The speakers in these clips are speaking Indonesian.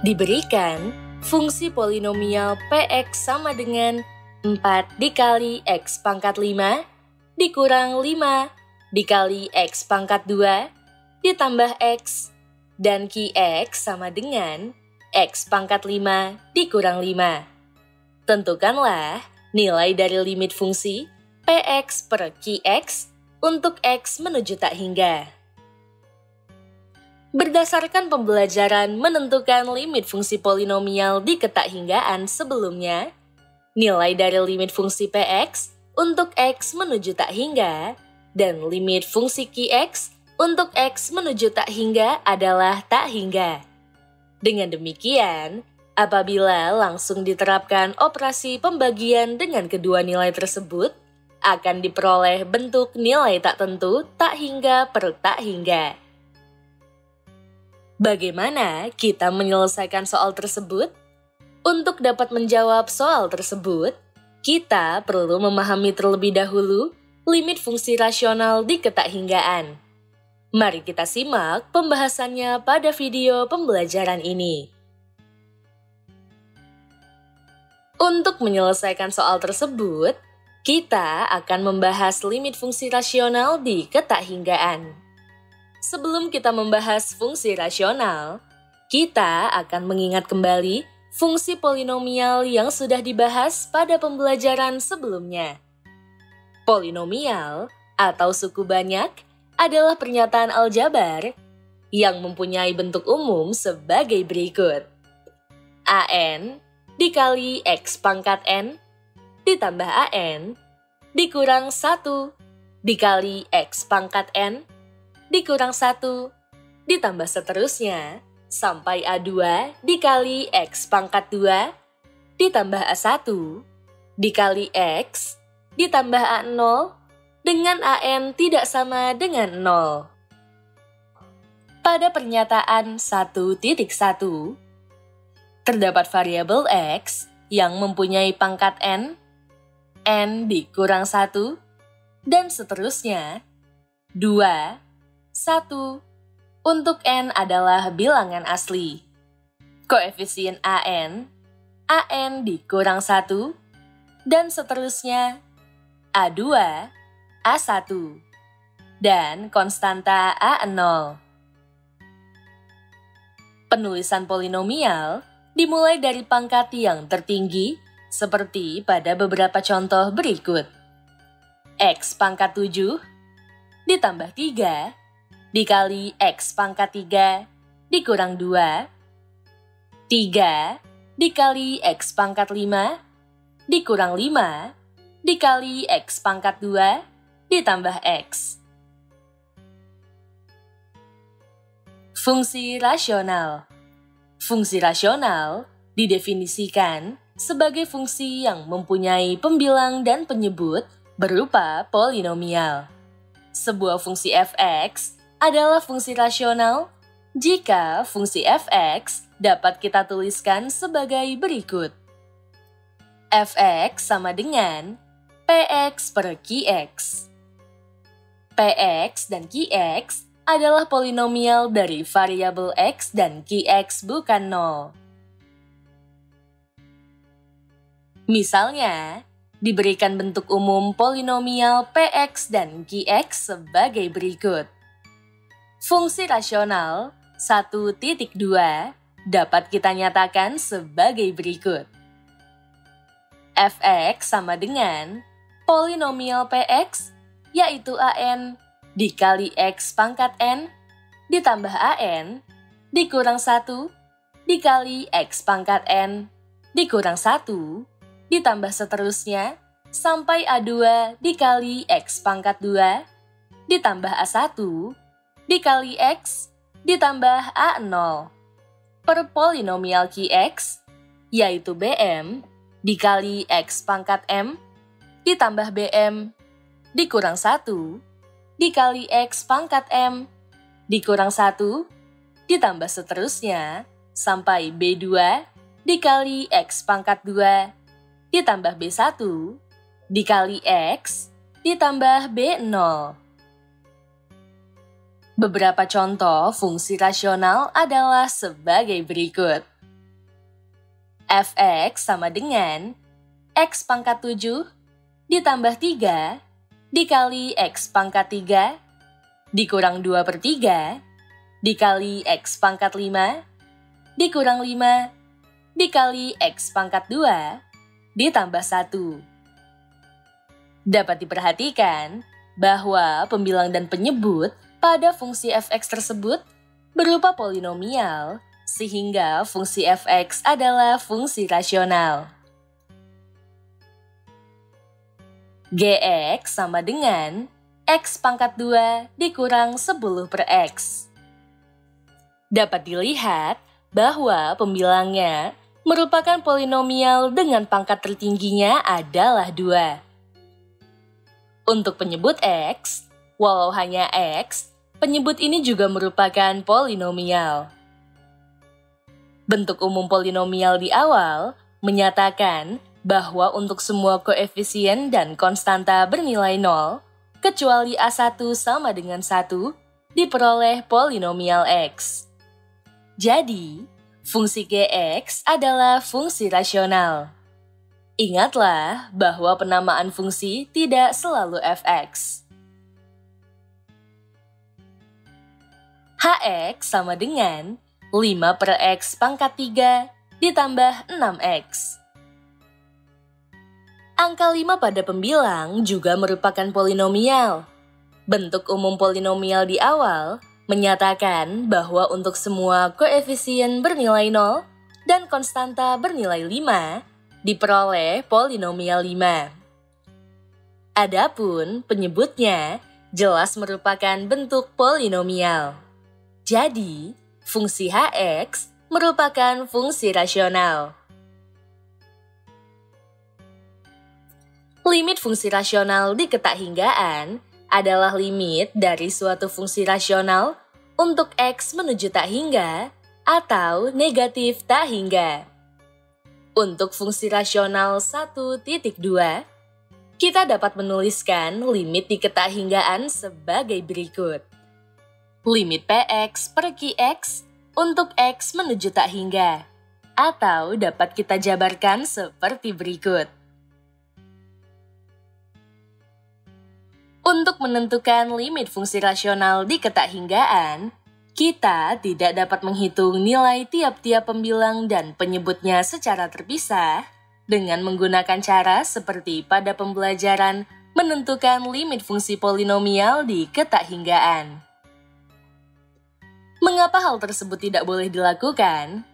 Diberikan fungsi polinomial Px sama dengan 4 dikali X pangkat 5 dikurang 5 dikali X pangkat 2 ditambah X, dan Qx sama dengan X pangkat 5 dikurang 5. Tentukanlah nilai dari limit fungsi Px per Qx untuk X menuju tak hingga. Berdasarkan pembelajaran menentukan limit fungsi polinomial di ketakhinggaan sebelumnya, nilai dari limit fungsi Px untuk X menuju tak hingga dan limit fungsi Qx untuk X menuju tak hingga adalah tak hingga. Dengan demikian, apabila langsung diterapkan operasi pembagian dengan kedua nilai tersebut, akan diperoleh bentuk nilai tak tentu tak hingga per tak hingga. Bagaimana kita menyelesaikan soal tersebut? Untuk dapat menjawab soal tersebut, kita perlu memahami terlebih dahulu limit fungsi rasional di ketakhinggaan. Mari kita simak pembahasannya pada video pembelajaran ini. Untuk menyelesaikan soal tersebut, kita akan membahas limit fungsi rasional di ketakhinggaan. Sebelum kita membahas fungsi rasional, kita akan mengingat kembali fungsi polinomial yang sudah dibahas pada pembelajaran sebelumnya. Polinomial atau suku banyak adalah pernyataan aljabar yang mempunyai bentuk umum sebagai berikut. An dikali X pangkat N ditambah An dikurang 1 dikali X pangkat N dikurang 1 ditambah seterusnya sampai A2 dikali X pangkat 2 ditambah A1 dikali X ditambah A0 dengan An tidak sama dengan 0. Pada pernyataan 1.1, terdapat variabel X yang mempunyai pangkat N dikurang 1, dan seterusnya. 2, 1, untuk N adalah bilangan asli. Koefisien An dikurang 1, dan seterusnya. A2, A1, dan konstanta A0. Penulisan polinomial dimulai dari pangkat yang tertinggi, seperti pada beberapa contoh berikut. X pangkat 7 ditambah 3 dikali X pangkat 3 dikurang 2, 3 dikali X pangkat 5 dikurang 5 dikali X pangkat 2 ditambah X. Fungsi rasional. Fungsi rasional didefinisikan sebagai fungsi yang mempunyai pembilang dan penyebut berupa polinomial. Sebuah fungsi fx adalah fungsi rasional jika fungsi fx dapat kita tuliskan sebagai berikut. Fx sama dengan Px per Qx. Px dan Qx adalah polinomial dari variabel X dan Qx bukan 0. Misalnya, diberikan bentuk umum polinomial Px dan Qx sebagai berikut. Fungsi rasional 1.2 dapat kita nyatakan sebagai berikut. Fx sama dengan polinomial Px, yaitu An dikali X pangkat N ditambah An dikurang 1 dikali X pangkat N dikurang 1 ditambah seterusnya sampai A2 dikali X pangkat 2 ditambah A1 dikali X ditambah A0 per polinomial Qx, yaitu Bm dikali X pangkat M ditambah Bm dikurang 1 dikali X pangkat M dikurang 1 ditambah seterusnya sampai B2 dikali X pangkat 2 ditambah B1 dikali X ditambah B0. Beberapa contoh fungsi rasional adalah sebagai berikut. fx sama dengan x pangkat 7 ditambah 3 dikali x pangkat 3 dikurang 2/3 dikali x pangkat 5 dikurang 5 dikali x pangkat 2 ditambah 1. Dapat diperhatikan bahwa pembilang dan penyebut pada fungsi fx tersebut berupa polinomial, sehingga fungsi fx adalah fungsi rasional. Gx sama dengan x pangkat 2 dikurang 10/x. Dapat dilihat bahwa pembilangnya merupakan polinomial dengan pangkat tertingginya adalah 2. Untuk penyebut x, walau hanya x, penyebut ini juga merupakan polinomial. Bentuk umum polinomial di awal menyatakan bahwa untuk semua koefisien dan konstanta bernilai 0, kecuali A1 sama dengan 1, diperoleh polinomial x. Jadi, fungsi Gx adalah fungsi rasional. Ingatlah bahwa penamaan fungsi tidak selalu fx. Hx sama dengan 5/x pangkat 3 ditambah 6x. Angka 5 pada pembilang juga merupakan polinomial. Bentuk umum polinomial di awal menyatakan bahwa untuk semua koefisien bernilai 0 dan konstanta bernilai 5, diperoleh polinomial 5. Adapun penyebutnya jelas merupakan bentuk polinomial. Jadi, fungsi Hx merupakan fungsi rasional. Limit fungsi rasional di ketakhinggaan adalah limit dari suatu fungsi rasional untuk x menuju tak hingga atau negatif tak hingga. Untuk fungsi rasional 1.2, kita dapat menuliskan limit di ketakhinggaan sebagai berikut. Limit px per qx untuk x menuju tak hingga, atau dapat kita jabarkan seperti berikut. Untuk menentukan limit fungsi rasional di ketakhinggaan, kita tidak dapat menghitung nilai tiap-tiap pembilang dan penyebutnya secara terpisah dengan menggunakan cara seperti pada pembelajaran menentukan limit fungsi polinomial di ketakhinggaan. Mengapa hal tersebut tidak boleh dilakukan?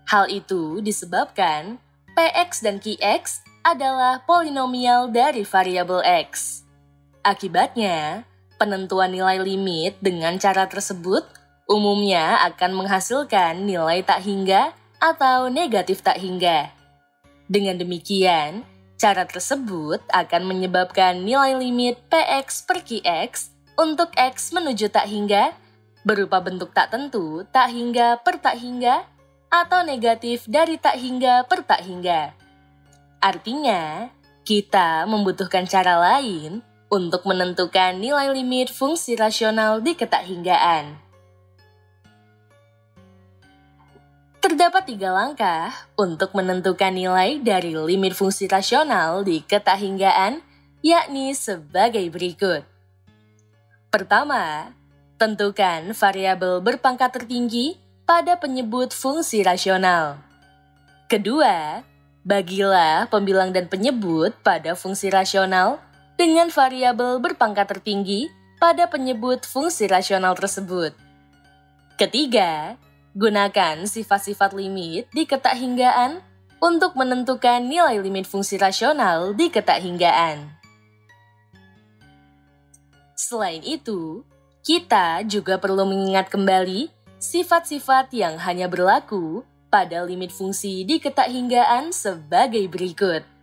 Hal itu disebabkan px dan qx adalah polinomial dari variabel x. Akibatnya, penentuan nilai limit dengan cara tersebut umumnya akan menghasilkan nilai tak hingga atau negatif tak hingga. Dengan demikian, cara tersebut akan menyebabkan nilai limit px per qx untuk x menuju tak hingga berupa bentuk tak tentu tak hingga per tak hingga atau negatif dari tak hingga per tak hingga. Artinya, kita membutuhkan cara lain untuk menentukan nilai limit fungsi rasional di ketakhinggaan. Terdapat 3 langkah untuk menentukan nilai dari limit fungsi rasional di ketakhinggaan, yakni sebagai berikut. Pertama, tentukan variabel berpangkat tertinggi pada penyebut fungsi rasional. Kedua, bagilah pembilang dan penyebut pada fungsi rasional dengan variabel berpangkat tertinggi pada penyebut fungsi rasional tersebut. Ketiga, gunakan sifat-sifat limit di ketakhinggaan untuk menentukan nilai limit fungsi rasional di ketakhinggaan. Selain itu, kita juga perlu mengingat kembali sifat-sifat yang hanya berlaku pada limit fungsi di ketakhinggaan sebagai berikut.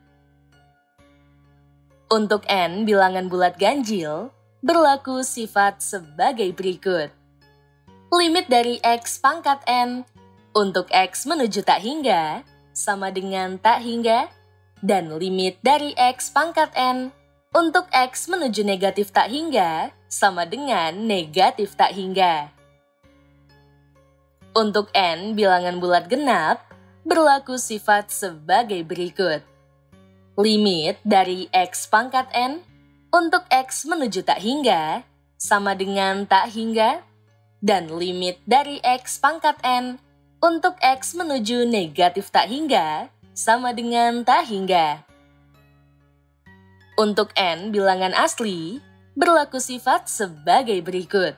Untuk n bilangan bulat ganjil, berlaku sifat sebagai berikut. Limit dari x pangkat n untuk x menuju tak hingga sama dengan tak hingga, dan limit dari x pangkat n untuk x menuju negatif tak hingga sama dengan negatif tak hingga. Untuk n bilangan bulat genap, berlaku sifat sebagai berikut. Limit dari X pangkat N untuk X menuju tak hingga sama dengan tak hingga, dan limit dari X pangkat N untuk X menuju negatif tak hingga sama dengan tak hingga. Untuk N bilangan asli, berlaku sifat sebagai berikut.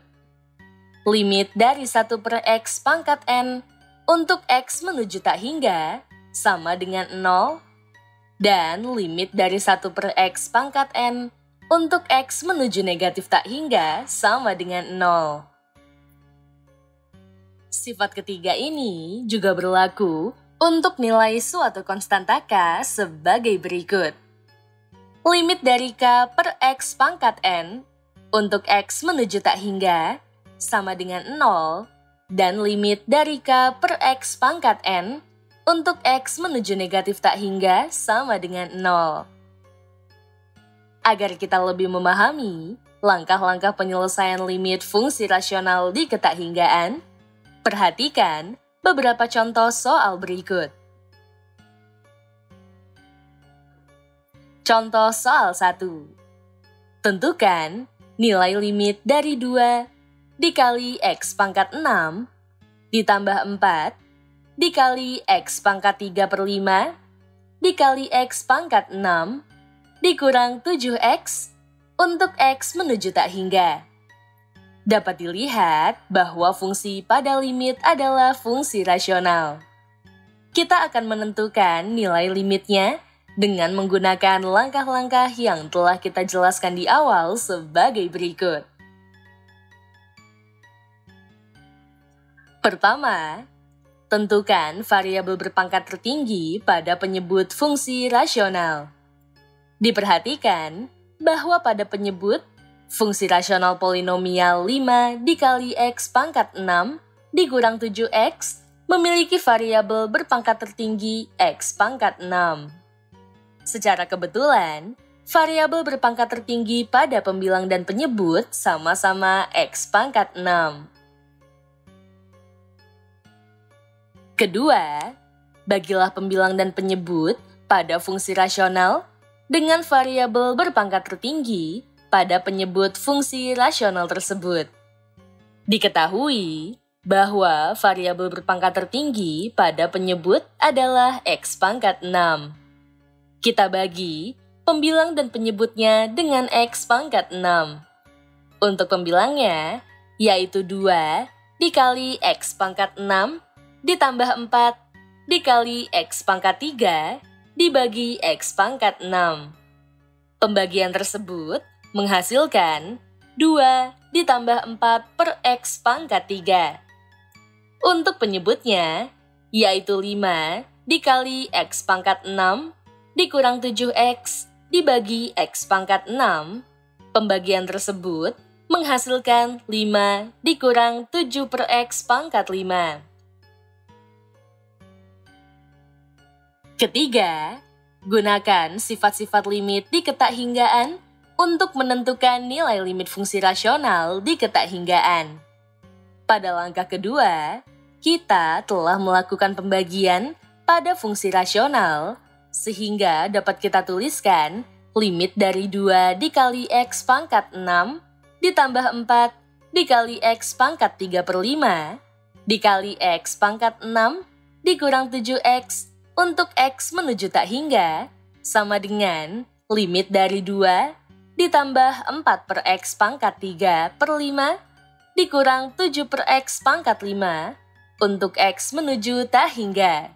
Limit dari 1 per X pangkat N untuk X menuju tak hingga sama dengan 0, dan limit dari 1 per X pangkat N untuk X menuju negatif tak hingga sama dengan 0. Sifat ketiga ini juga berlaku untuk nilai suatu konstanta K sebagai berikut. Limit dari K per X pangkat N untuk X menuju tak hingga sama dengan 0, dan limit dari K per X pangkat N untuk X menuju negatif tak hingga sama dengan 0. Agar kita lebih memahami langkah-langkah penyelesaian limit fungsi rasional di ketakhinggaan, perhatikan beberapa contoh soal berikut. Contoh soal 1. Tentukan nilai limit dari 2 dikali X pangkat 6 ditambah 4 dikali X pangkat 3 per 5 dikali X pangkat 6 dikurang 7X untuk X menuju tak hingga. Dapat dilihat bahwa fungsi pada limit adalah fungsi rasional. Kita akan menentukan nilai limitnya dengan menggunakan langkah-langkah yang telah kita jelaskan di awal sebagai berikut. Pertama, tentukan variabel berpangkat tertinggi pada penyebut fungsi rasional. Diperhatikan bahwa pada penyebut, fungsi rasional polinomial 5 dikali X pangkat 6 dikurang 7X memiliki variabel berpangkat tertinggi X pangkat 6. Secara kebetulan, variabel berpangkat tertinggi pada pembilang dan penyebut sama-sama X pangkat 6. Kedua, bagilah pembilang dan penyebut pada fungsi rasional dengan variabel berpangkat tertinggi pada penyebut fungsi rasional tersebut. Diketahui bahwa variabel berpangkat tertinggi pada penyebut adalah X pangkat 6. Kita bagi pembilang dan penyebutnya dengan X pangkat 6. Untuk pembilangnya, yaitu 2 dikali X pangkat 6 ditambah 4 dikali X pangkat 3 dibagi X pangkat 6. Pembagian tersebut menghasilkan 2 ditambah 4 per X pangkat 3. Untuk penyebutnya, yaitu 5 dikali X pangkat 6 dikurang 7X dibagi X pangkat 6. Pembagian tersebut menghasilkan 5 dikurang 7 per X pangkat 5. Ketiga, gunakan sifat-sifat limit di ketakhinggaan untuk menentukan nilai limit fungsi rasional di ketakhinggaan. Pada langkah kedua, kita telah melakukan pembagian pada fungsi rasional, sehingga dapat kita tuliskan limit dari 2 dikali X pangkat 6 ditambah 4 dikali X pangkat 3 per 5 dikali X pangkat 6 dikurang 7X untuk X menuju tak hingga sama dengan limit dari 2 ditambah 4 per X pangkat 3 per 5 dikurang 7 per X pangkat 5 untuk X menuju tak hingga.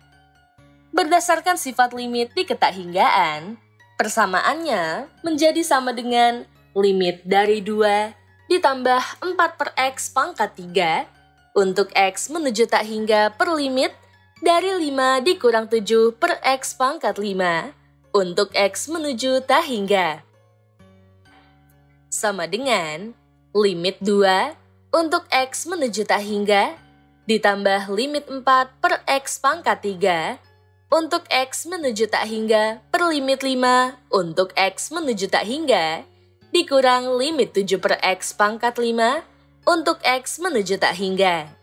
Berdasarkan sifat limit di ketakhinggaan, persamaannya menjadi sama dengan limit dari 2 ditambah 4 per X pangkat 3 untuk X menuju tak hingga per limit dari 5 dikurang 7 per X pangkat 5 untuk X menuju tak hingga. Sama dengan limit 2 untuk X menuju tak hingga ditambah limit 4 per X pangkat 3 untuk X menuju tak hingga per limit 5 untuk X menuju tak hingga dikurang limit 7 per X pangkat 5 untuk X menuju tak hingga.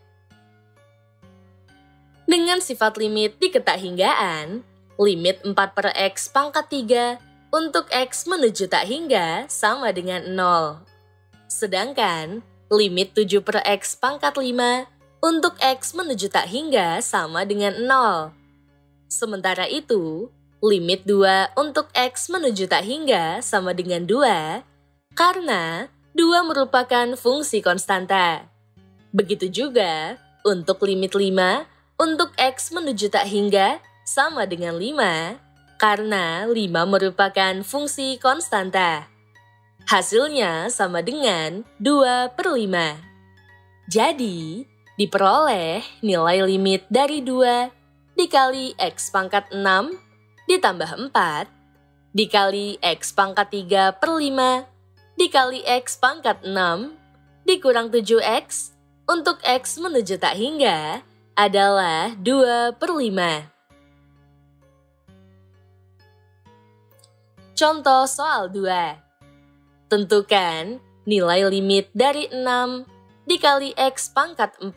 Dengan sifat limit di ketakhinggaan, limit 4 per X pangkat 3 untuk X menuju tak hingga sama dengan 0. Sedangkan, limit 7 per X pangkat 5 untuk X menuju tak hingga sama dengan 0. Sementara itu, limit 2 untuk X menuju tak hingga sama dengan 2, karena 2 merupakan fungsi konstanta. Begitu juga untuk limit 5 untuk X menuju tak hingga sama dengan 5, karena 5 merupakan fungsi konstanta. Hasilnya sama dengan 2 per 5. Jadi, diperoleh nilai limit dari 2 dikali X pangkat 6 ditambah 4 dikali X pangkat 3 per 5 dikali X pangkat 6 dikurang 7X untuk X menuju tak hingga adalah 2 per 5. Contoh soal 2. Tentukan nilai limit dari 6 dikali X pangkat 4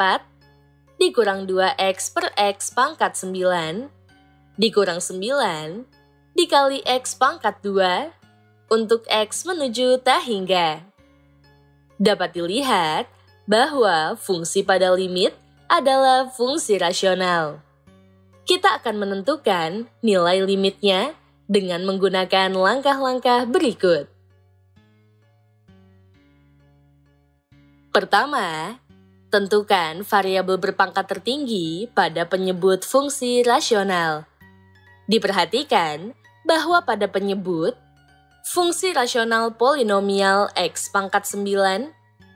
dikurang 2X per X pangkat 9 dikurang 9 dikali X pangkat 2 untuk X menuju tak hingga. Dapat dilihat bahwa fungsi pada limit adalah fungsi rasional. Kita akan menentukan nilai limitnya dengan menggunakan langkah-langkah berikut. Pertama, tentukan variabel berpangkat tertinggi pada penyebut fungsi rasional. Diperhatikan bahwa pada penyebut, fungsi rasional polinomial X pangkat 9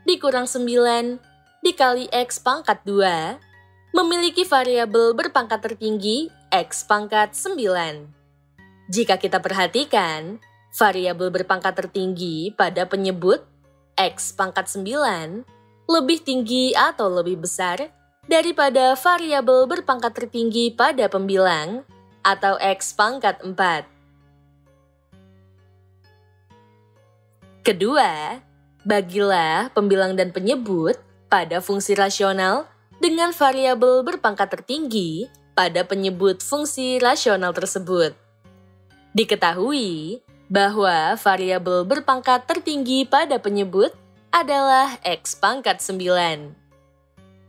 dikurang 9 dikali X pangkat 2 memiliki variabel berpangkat tertinggi X pangkat 9. Jika kita perhatikan, variabel berpangkat tertinggi pada penyebut X pangkat 9 lebih tinggi atau lebih besar daripada variabel berpangkat tertinggi pada pembilang atau X pangkat 4. Kedua, bagilah pembilang dan penyebut pada fungsi rasional dengan variabel berpangkat tertinggi pada penyebut fungsi rasional tersebut. Diketahui bahwa variabel berpangkat tertinggi pada penyebut adalah X pangkat 9.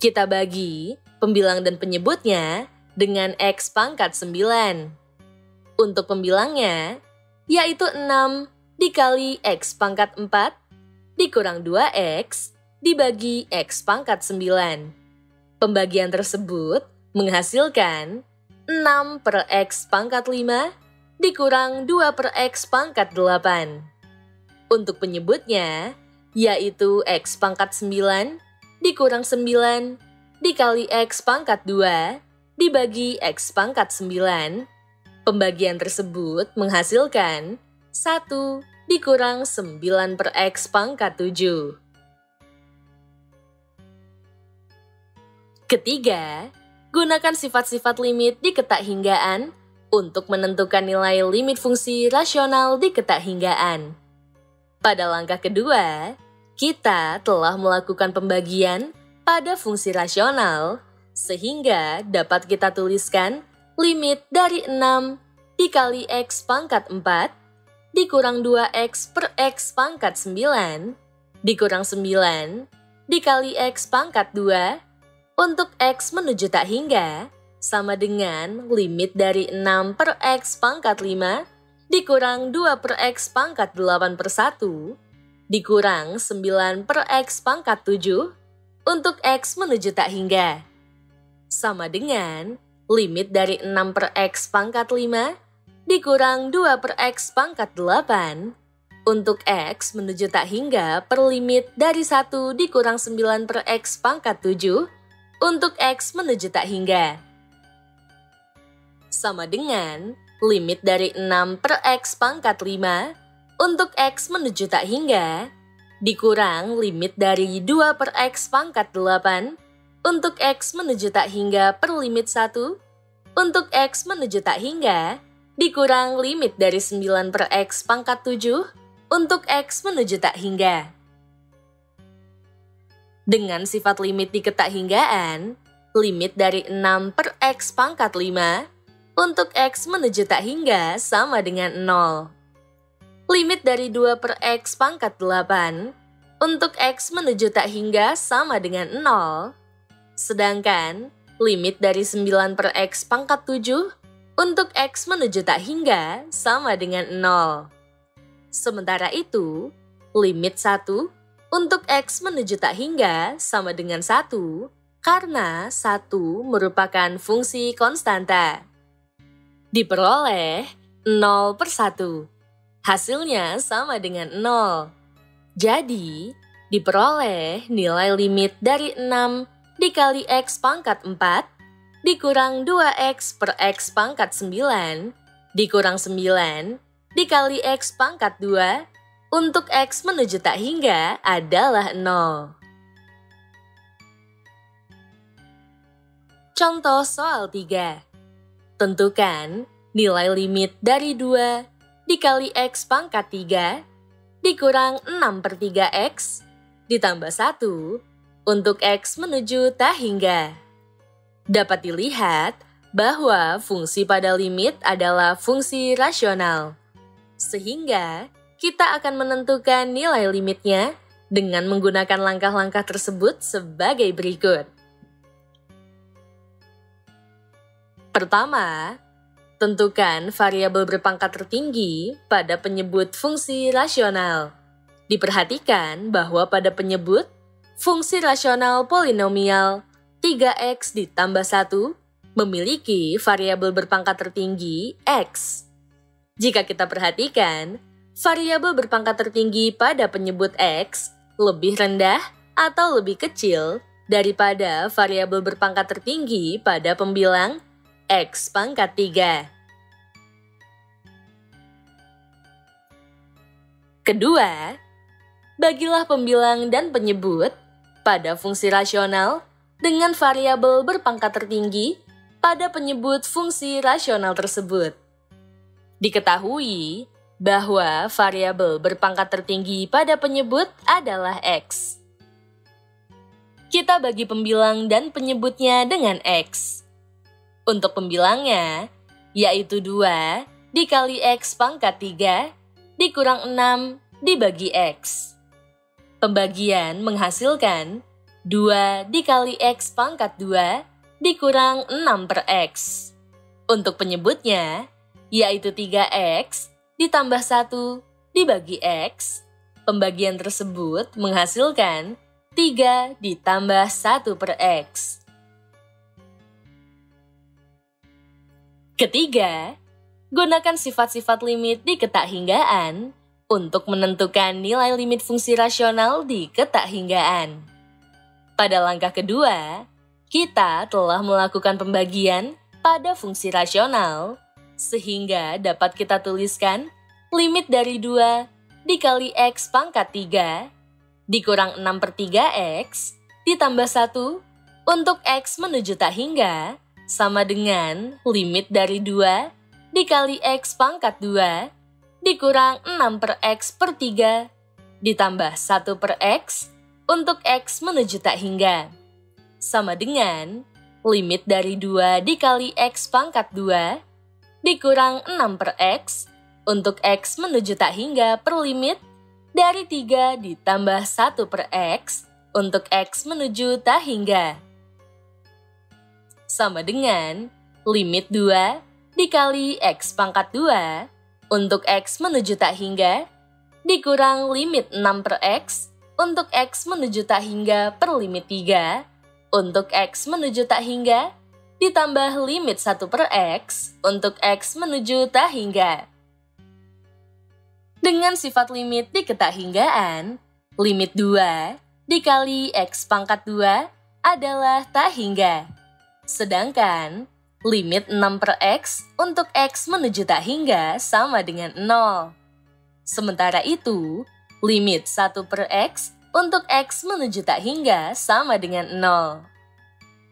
Kita bagi pembilang dan penyebutnya dengan X pangkat 9. Untuk pembilangnya, yaitu 6 dikali X pangkat 4 dikurang 2X dibagi X pangkat 9. Pembagian tersebut menghasilkan 6 per X pangkat 5 dikurang 2 per X pangkat 8. Untuk penyebutnya, yaitu X pangkat 9 dikurang 9 dikali X pangkat 2 dibagi X pangkat 9. Pembagian tersebut menghasilkan 1 dikurang 9 per X pangkat 7. Ketiga, gunakan sifat-sifat limit di ketakhinggaan untuk menentukan nilai limit fungsi rasional di ketakhinggaan. Pada langkah kedua, kita telah melakukan pembagian pada fungsi rasional, sehingga dapat kita tuliskan limit dari 6 dikali X pangkat 4 dikurang 2X per X pangkat 9 dikurang 9 dikali X pangkat 2 untuk X menuju tak hingga sama dengan limit dari 6 per X pangkat 5 dikurang 2 per X pangkat 8 per 1 dikurang 9 per X pangkat 7 untuk X menuju tak hingga. Sama dengan limit dari 6 per X pangkat 5 dikurang 2 per X pangkat 8 untuk X menuju tak hingga per limit dari 1 dikurang 9 per X pangkat 7 untuk X menuju tak hingga. Sama dengan limit dari 6 per X pangkat 5 untuk X menuju tak hingga dikurang limit dari 2 per X pangkat 8 untuk X menuju tak hingga per limit 1 untuk X menuju tak hingga dikurang limit dari 9 per X pangkat 7 untuk X menuju tak hingga. Dengan sifat limit di ketakhinggaan, limit dari 6 per X pangkat 5 untuk X menuju tak hingga sama dengan 0. Limit dari 2 per X pangkat 8 untuk X menuju tak hingga sama dengan 0. Sedangkan limit dari 9 per X pangkat 7 untuk X menuju tak hingga sama dengan 0. Sementara itu, limit 1 untuk X menuju tak hingga sama dengan 1 karena 1 merupakan fungsi konstanta. Diperoleh 0 per 1. Hasilnya sama dengan 0. Jadi, diperoleh nilai limit dari 6 dikali X pangkat 4 dikurang 2X per X pangkat 9 dikurang 9 dikali X pangkat 2 untuk X menuju tak hingga adalah 0. Contoh soal 3. Tentukan nilai limit dari 2 dikali X pangkat 3 dikurang 6 per 3X ditambah 1 untuk X menuju tak hingga. Dapat dilihat bahwa fungsi pada limit adalah fungsi rasional. Sehingga kita akan menentukan nilai limitnya dengan menggunakan langkah-langkah tersebut sebagai berikut. Pertama, tentukan variabel berpangkat tertinggi pada penyebut fungsi rasional. Diperhatikan bahwa pada penyebut fungsi rasional polinomial 3x ditambah 1 memiliki variabel berpangkat tertinggi x. Jika kita perhatikan, variabel berpangkat tertinggi pada penyebut x lebih rendah atau lebih kecil daripada variabel berpangkat tertinggi pada pembilang X pangkat 3. Kedua, bagilah pembilang dan penyebut pada fungsi rasional dengan variabel berpangkat tertinggi pada penyebut fungsi rasional tersebut. Diketahui bahwa variabel berpangkat tertinggi pada penyebut adalah X. Kita bagi pembilang dan penyebutnya dengan X. Untuk pembilangnya, yaitu 2 dikali X pangkat 3 dikurang 6 dibagi X. Pembagian menghasilkan 2 dikali X pangkat 2 dikurang 6 per X. Untuk penyebutnya, yaitu 3X ditambah 1 dibagi X. Pembagian tersebut menghasilkan 3 ditambah 1 per X. Ketiga, gunakan sifat-sifat limit di ketakhinggaan untuk menentukan nilai limit fungsi rasional di ketakhinggaan. Pada langkah kedua, kita telah melakukan pembagian pada fungsi rasional, sehingga dapat kita tuliskan limit dari 2 dikali X pangkat 3 dikurang 6 per 3X ditambah 1 untuk X menuju tak hingga sama dengan limit dari 2 dikali X pangkat 2 dikurang 6 per X per 3 ditambah 1 per X untuk X menuju tak hingga. Sama dengan limit dari 2 dikali X pangkat 2 dikurang 6 per X untuk X menuju tak hingga per limit dari 3 ditambah 1 per X untuk X menuju tak hingga. Sama dengan limit 2 dikali X pangkat 2 untuk X menuju tak hingga dikurang limit 6 per X untuk X menuju tak hingga per limit 3 untuk X menuju tak hingga ditambah limit 1 per X untuk X menuju tak hingga. Dengan sifat limit di ketakhinggaan, limit 2 dikali X pangkat 2 adalah tak hingga. Sedangkan limit 6 per X untuk X menuju tak hingga sama dengan 0. Sementara itu, limit 1 per X untuk X menuju tak hingga sama dengan 0.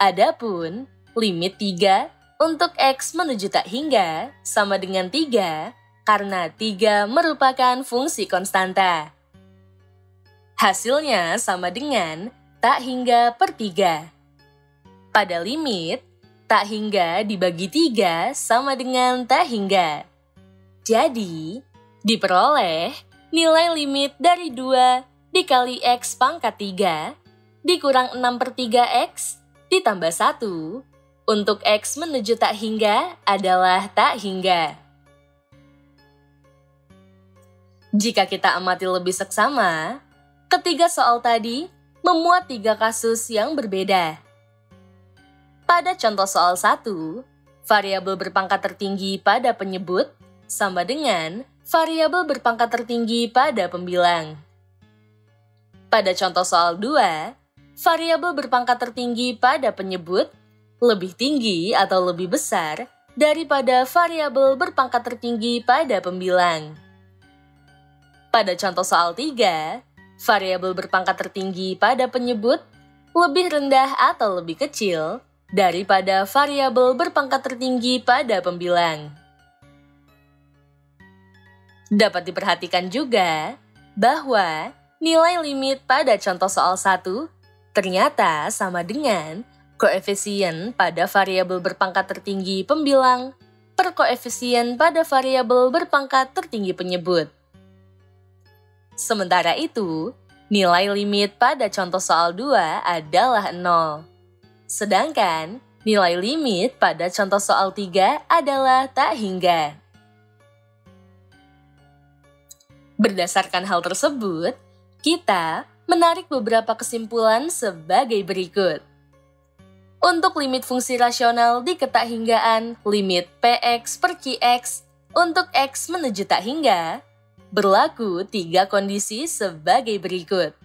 Adapun limit 3 untuk X menuju tak hingga sama dengan 3 karena 3 merupakan fungsi konstanta. Hasilnya sama dengan tak hingga per 3. Pada limit, tak hingga dibagi 3 sama dengan tak hingga. Jadi, diperoleh nilai limit dari 2 dikali X pangkat 3 dikurang 6/3 X ditambah 1 untuk X menuju tak hingga adalah tak hingga. Jika kita amati lebih seksama, ketiga soal tadi memuat 3 kasus yang berbeda. Pada contoh soal 1, variabel berpangkat tertinggi pada penyebut sama dengan variabel berpangkat tertinggi pada pembilang. Pada contoh soal 2, variabel berpangkat tertinggi pada penyebut lebih tinggi atau lebih besar daripada variabel berpangkat tertinggi pada pembilang. Pada contoh soal 3, variabel berpangkat tertinggi pada penyebut lebih rendah atau lebih kecil daripada variabel berpangkat tertinggi pada pembilang. Dapat diperhatikan juga bahwa nilai limit pada contoh soal 1 ternyata sama dengan koefisien pada variabel berpangkat tertinggi pembilang per koefisien pada variabel berpangkat tertinggi penyebut. Sementara itu, nilai limit pada contoh soal 2 adalah 0. Sedangkan nilai limit pada contoh soal 3 adalah tak hingga. Berdasarkan hal tersebut, kita menarik beberapa kesimpulan sebagai berikut. Untuk limit fungsi rasional di ketakhinggaan limit Px per Qx untuk X menuju tak hingga, berlaku 3 kondisi sebagai berikut.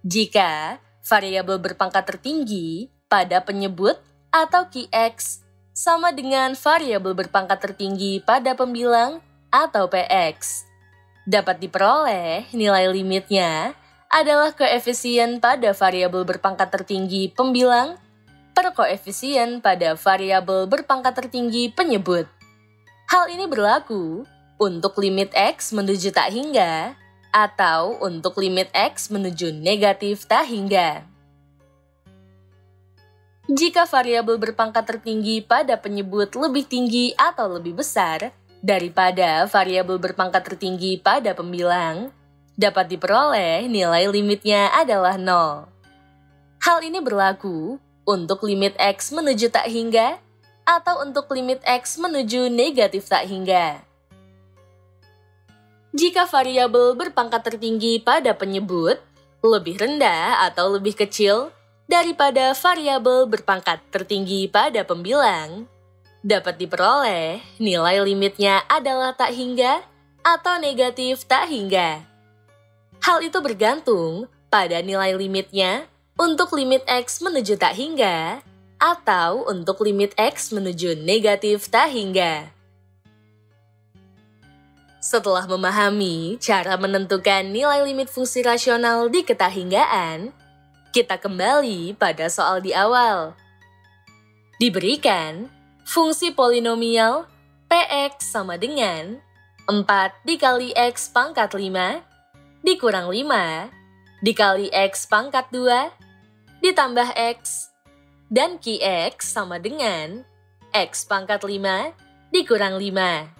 Jika variabel berpangkat tertinggi pada penyebut atau Qx sama dengan variabel berpangkat tertinggi pada pembilang atau Px, dapat diperoleh nilai limitnya adalah koefisien pada variabel berpangkat tertinggi pembilang per koefisien pada variabel berpangkat tertinggi penyebut. Hal ini berlaku untuk limit X menuju tak hingga atau untuk limit X menuju negatif tak hingga. Jika variabel berpangkat tertinggi pada penyebut lebih tinggi atau lebih besar daripada variabel berpangkat tertinggi pada pembilang, dapat diperoleh nilai limitnya adalah 0. Hal ini berlaku untuk limit X menuju tak hingga atau untuk limit X menuju negatif tak hingga. Jika variabel berpangkat tertinggi pada penyebut lebih rendah atau lebih kecil daripada variabel berpangkat tertinggi pada pembilang, dapat diperoleh nilai limitnya adalah tak hingga atau negatif tak hingga. Hal itu bergantung pada nilai limitnya untuk limit X menuju tak hingga atau untuk limit X menuju negatif tak hingga. Setelah memahami cara menentukan nilai limit fungsi rasional di ketakhinggaan, kita kembali pada soal di awal. Diberikan fungsi polinomial Px sama dengan 4 dikali X pangkat 5 dikurang 5 dikali X pangkat 2 ditambah X dan Qx sama dengan X pangkat 5 dikurang 5.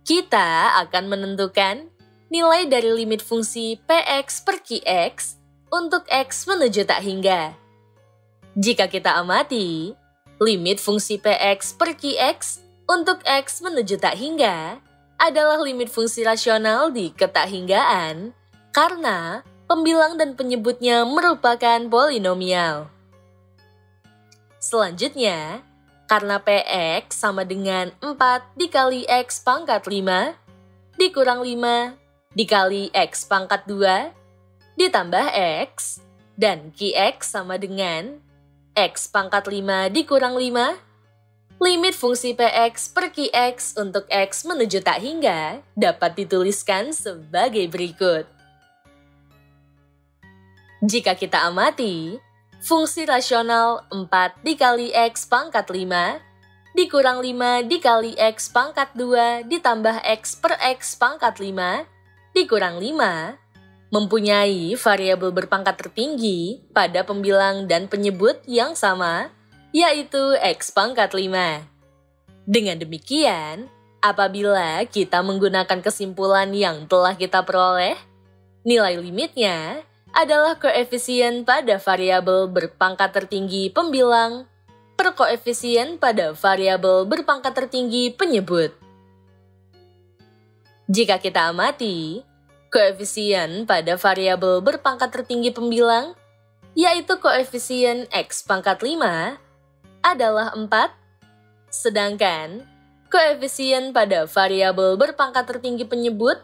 Kita akan menentukan nilai dari limit fungsi Px per Qx untuk X menuju tak hingga. Jika kita amati, limit fungsi Px per Qx untuk X menuju tak hingga adalah limit fungsi rasional di ketakhinggaan karena pembilang dan penyebutnya merupakan polinomial. Selanjutnya, karena Px sama dengan 4 dikali X pangkat 5 dikurang 5 dikali X pangkat 2 ditambah X dan Qx sama dengan X pangkat 5 dikurang 5, limit fungsi Px per Qx untuk X menuju tak hingga dapat dituliskan sebagai berikut. Jika kita amati, fungsi rasional 4 dikali X pangkat 5 dikurang 5 dikali X pangkat 2 ditambah X per X pangkat 5 dikurang 5 mempunyai variabel berpangkat tertinggi pada pembilang dan penyebut yang sama, yaitu X pangkat 5. Dengan demikian, apabila kita menggunakan kesimpulan yang telah kita peroleh, nilai limitnya adalah koefisien pada variabel berpangkat tertinggi pembilang per koefisien pada variabel berpangkat tertinggi penyebut. Jika kita amati, koefisien pada variabel berpangkat tertinggi pembilang, yaitu koefisien X pangkat 5, adalah 4, sedangkan koefisien pada variabel berpangkat tertinggi penyebut,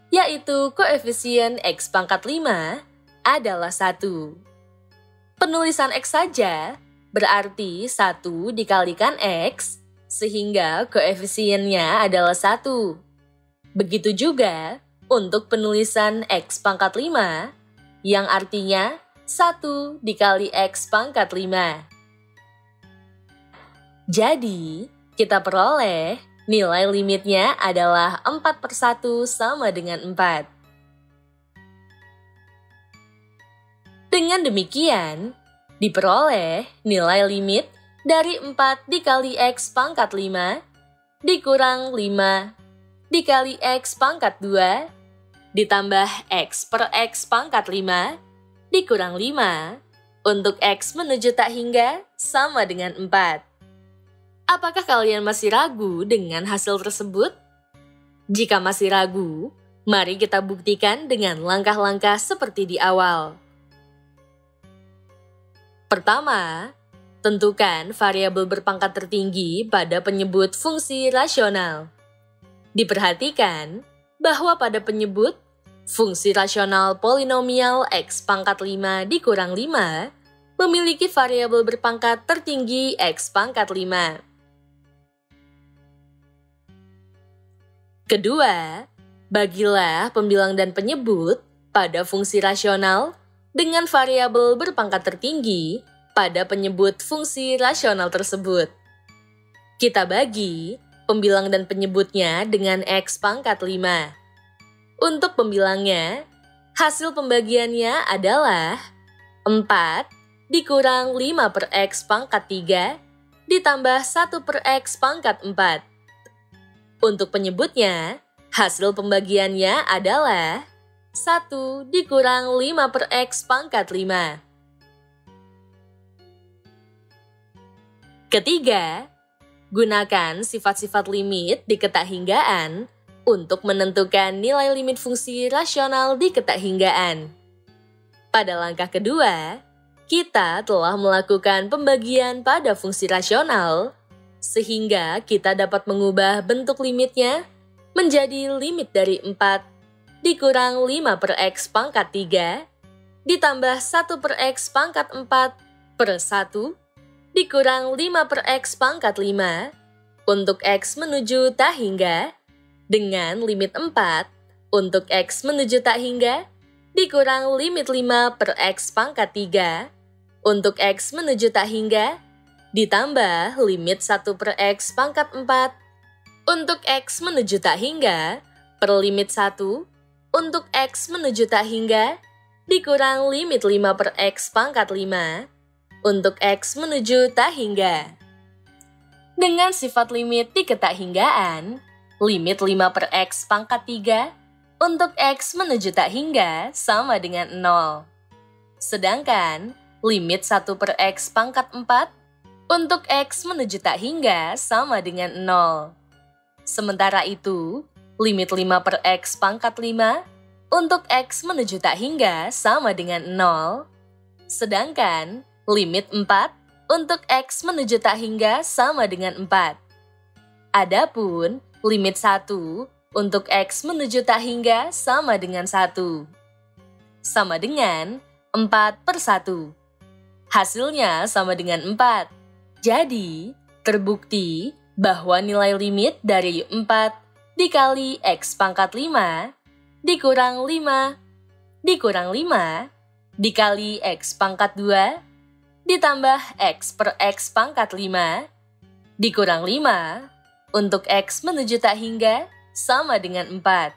yaitu koefisien X pangkat 5, adalah 1. Penulisan X saja berarti 1 dikalikan X, sehingga koefisiennya adalah 1. Begitu juga untuk penulisan X pangkat 5, yang artinya 1 dikali X pangkat 5. Jadi, kita peroleh nilai limitnya adalah 4/1 sama dengan 4. Dengan demikian, diperoleh nilai limit dari 4 dikali X pangkat 5 dikurang 5 dikali X pangkat 2 ditambah X per X pangkat 5 dikurang 5 untuk X menuju tak hingga sama dengan 4. Apakah kalian masih ragu dengan hasil tersebut? Jika masih ragu, mari kita buktikan dengan langkah-langkah seperti di awal. Pertama, tentukan variabel berpangkat tertinggi pada penyebut fungsi rasional. Diperhatikan bahwa pada penyebut, fungsi rasional polinomial X pangkat 5 dikurang 5 memiliki variabel berpangkat tertinggi X pangkat 5. Kedua, bagilah pembilang dan penyebut pada fungsi rasional dengan variabel berpangkat tertinggi pada penyebut fungsi rasional tersebut. Kita bagi pembilang dan penyebutnya dengan X pangkat 5. Untuk pembilangnya, hasil pembagiannya adalah 4 dikurang 5 per X pangkat 3 ditambah 1 per X pangkat 4. Untuk penyebutnya, hasil pembagiannya adalah 1 dikurang 5 per X pangkat 5. Ketiga, gunakan sifat-sifat limit di ketakhinggaan untuk menentukan nilai limit fungsi rasional di ketakhinggaan. Pada langkah kedua, kita telah melakukan pembagian pada fungsi rasional, sehingga kita dapat mengubah bentuk limitnya menjadi limit dari 4 dikurang 5 per X pangkat 3 ditambah 1 per X pangkat 4 per 1 dikurang 5 per X pangkat 5 untuk X menuju tak hingga dengan limit 4 untuk X menuju tak hingga dikurang limit 5 per X pangkat 3 untuk X menuju tak hingga ditambah limit 1 per X pangkat 4 untuk X menuju tak hingga per limit 1 untuk X menuju tak hingga dikurang limit 5 per X pangkat 5 untuk X menuju tak hingga. Dengan sifat limit di ketakhinggaan, limit 5 per X pangkat 3 untuk X menuju tak hingga sama dengan 0. Sedangkan limit 1 per X pangkat 4 untuk X menuju tak hingga sama dengan 0. Sementara itu, limit 5 per X pangkat 5 untuk X menuju tak hingga sama dengan 0. Sedangkan limit 4 untuk X menuju tak hingga sama dengan 4. Adapun limit 1 untuk X menuju tak hingga sama dengan 1. Sama dengan 4 per 1. Hasilnya sama dengan 4. Jadi, terbukti bahwa nilai limit dari 4 dikali X pangkat 5 dikurang 5 dikali X pangkat 2 ditambah X per X pangkat 5 dikurang 5 untuk X menuju tak hingga sama dengan 4.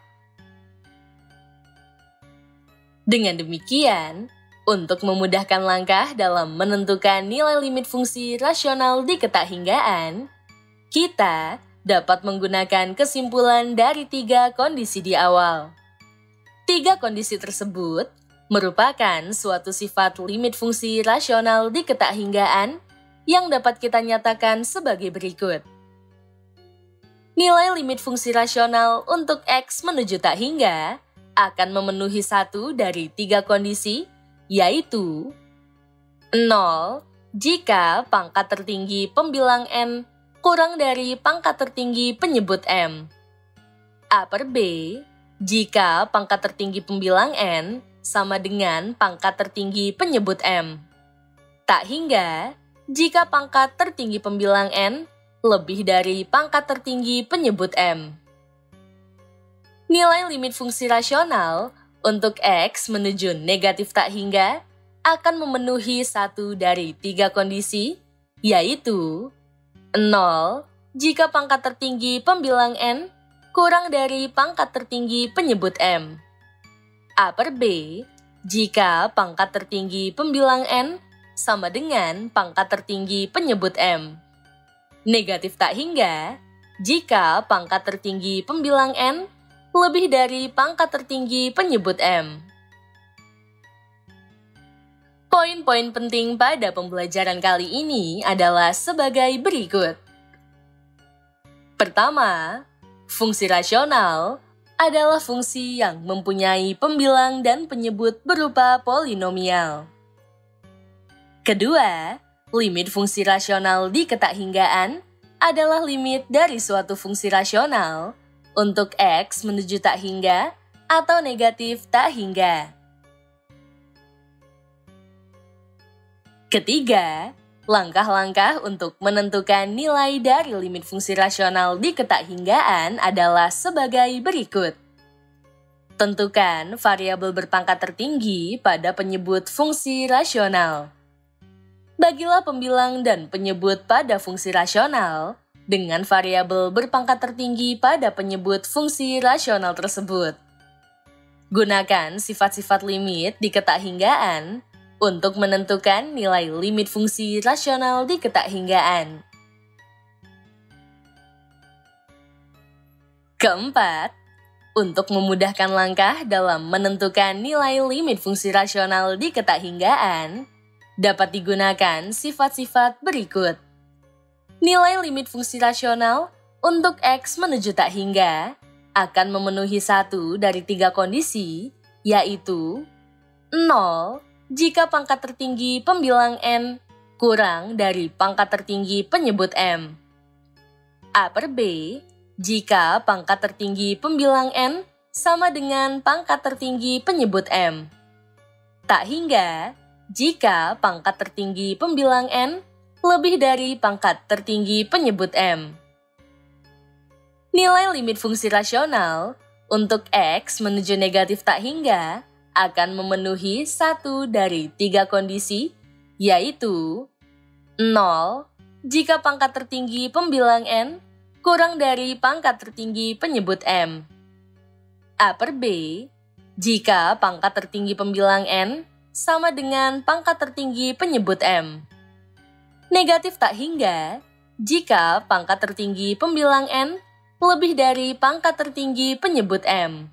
Dengan demikian, untuk memudahkan langkah dalam menentukan nilai limit fungsi rasional di ketahingaan, kita dapat menggunakan kesimpulan dari 3 kondisi di awal. 3 kondisi tersebut merupakan suatu sifat limit fungsi rasional di ketahingaan yang dapat kita nyatakan sebagai berikut. Nilai limit fungsi rasional untuk X menuju tak hingga akan memenuhi satu dari 3 kondisi, yaitu 0 jika pangkat tertinggi pembilang N kurang dari pangkat tertinggi penyebut M. A per B jika pangkat tertinggi pembilang N sama dengan pangkat tertinggi penyebut M. Tak hingga jika pangkat tertinggi pembilang N lebih dari pangkat tertinggi penyebut M. Nilai limit fungsi rasional untuk X menuju negatif tak hingga akan memenuhi satu dari 3 kondisi, yaitu 0 jika pangkat tertinggi pembilang N kurang dari pangkat tertinggi penyebut M. A per B jika pangkat tertinggi pembilang N sama dengan pangkat tertinggi penyebut M. Negatif tak hingga jika pangkat tertinggi pembilang N lebih dari pangkat tertinggi penyebut M. Poin-poin penting pada pembelajaran kali ini adalah sebagai berikut. Pertama, fungsi rasional adalah fungsi yang mempunyai pembilang dan penyebut berupa polinomial. Kedua, limit fungsi rasional di ketakhinggaan adalah limit dari suatu fungsi rasional untuk X menuju tak hingga atau negatif tak hingga. Ketiga, langkah-langkah untuk menentukan nilai dari limit fungsi rasional di ketakhinggaan adalah sebagai berikut. Tentukan variabel berpangkat tertinggi pada penyebut fungsi rasional. Bagilah pembilang dan penyebut pada fungsi rasional dengan variabel berpangkat tertinggi pada penyebut fungsi rasional tersebut. Gunakan sifat-sifat limit di ketakhinggaan untuk menentukan nilai limit fungsi rasional di ketakhinggaan. Keempat, untuk memudahkan langkah dalam menentukan nilai limit fungsi rasional di ketakhinggaan, dapat digunakan sifat-sifat berikut. Nilai limit fungsi rasional untuk X menuju tak hingga akan memenuhi satu dari 3 kondisi, yaitu 0 jika pangkat tertinggi pembilang N kurang dari pangkat tertinggi penyebut M. A per B jika pangkat tertinggi pembilang N sama dengan pangkat tertinggi penyebut M. Tak hingga jika pangkat tertinggi pembilang N lebih dari pangkat tertinggi penyebut M. Nilai limit fungsi rasional untuk X menuju negatif tak hingga akan memenuhi satu dari 3 kondisi, yaitu 0 jika pangkat tertinggi pembilang N kurang dari pangkat tertinggi penyebut M. A per B jika pangkat tertinggi pembilang N sama dengan pangkat tertinggi penyebut M. Negatif tak hingga jika pangkat tertinggi pembilang N lebih dari pangkat tertinggi penyebut M.